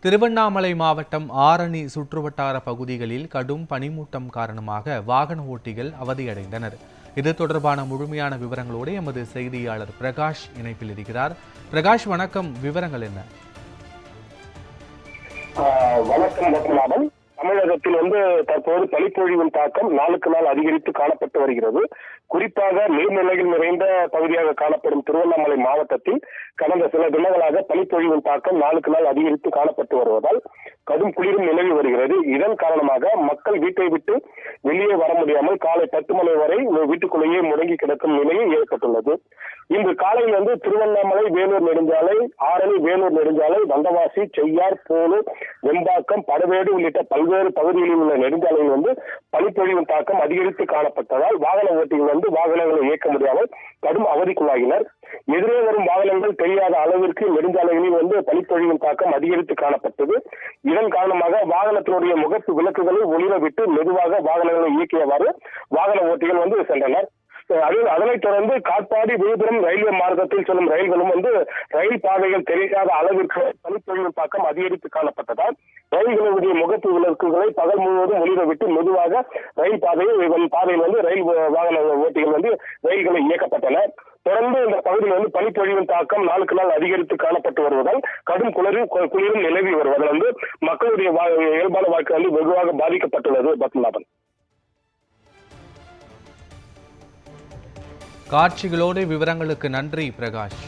திருவண்ணாமலை மாவட்டம் ஆரணி சுற்றுவட்டார பகுதிகளில் கடும் பனிமூட்டம் காரணமாக வாகன ஓட்டிகள் அவதியடைந்தனர். இது தொடர்பான முழுமையான விவரங்களோடு எமது செய்தியாளர் பிரகாஷ் இணைப்பில் இருக்கிறார். பிரகாஷ், வணக்கம். விவரங்கள் என்ன? வணக்கம். தமிழகத்தில் தற்போது பனிப்பொழிவின் தாக்கம் நாளுக்கு நாள் அதிகரித்து காணப்பட்டு வருகிறது. குறிப்பாக நீர்நிலைகள் நிறைந்த பகுதியாக காணப்படும் திருவண்ணாமலை மாவட்டத்தில் கடந்த சில தினங்களாக பனிப்பொழிவின் தாக்கம் நாளுக்கு நாள் அதிகரித்து காணப்பட்டு வருவதால் கடும் குளிரும் நிலவி வருகிறது. இதன் காரணமாக மக்கள் வீட்டை விட்டு வெளியே வர முடியாமல் காலை 10 மணி வரை வீட்டுக்குள்ளேயே முடங்கி கிடக்கும் நிலை ஏற்பட்டுள்ளது. இன்று காலையில் திருவண்ணாமலை வேலூர் நெடுஞ்சாலை, ஆரணி வேலூர் நெடுஞ்சாலை, வந்தவாசி, செய்யார், போலூர், வெம்பாக்கம், படவேடு உள்ளிட்ட பல்வேறு பகுதிகளில் உள்ள நெடுஞ்சாலையில் பனிப்பொழிவின் தாக்கம் அதிகரித்து காணப்பட்டதால் வாகன ஓட்டிகள் வாகனங்களை இயக்க முடியாமல் கடும் அவதிக்குள்ளாகினர். எதிரே வரும் வாகனங்கள் தெரியாத அளவிற்கு நெடுஞ்சாலைகளில் பனிப்பொழிவின் தாக்கம் அதிகரித்து காணப்பட்டது. இதன் காரணமாக வாகனத்தினுடைய முகப்பு விளக்குகளை ஒளிர விட்டு மெதுவாக வாகனங்களை இயக்கியவாறு வாகன ஓட்டிகள் சென்றனர். அதனைத் தொடர்ந்து காட்பாடி, விழுப்புரம் ரயில்வே மார்க்கத்தில் செல்லும் ரயில்களும் ரயில் பாதைகள் தெரியாத அளவிற்கு பனிப்பொழிவின் தாக்கம் அதிகரித்து காணப்பட்டதால் ரயில்களுடைய முகப்பு விளக்குகளை பகல் முழுவதும் ஒளிரவிட்டு மெதுவாக ரயில் பாதையில் ரயில் வாகன ஓட்டிகள் ரயில்களை இயக்கப்பட்டன. தொடர்ந்து இந்த பகுதியில் பனிப்பொழிவின் தாக்கம் நாளுக்கு நாள் அதிகரித்து காணப்பட்டு வருவதால் கடும் குளிரும் நிலவி வருவதால் மக்களுடைய இயல்பான வாழ்க்கை வெகுவாக பாதிக்கப்பட்டுள்ளது. பத்மநாபன். காட்சிகளோடு விவரங்களுக்கு நன்றி பிரகாஷ்.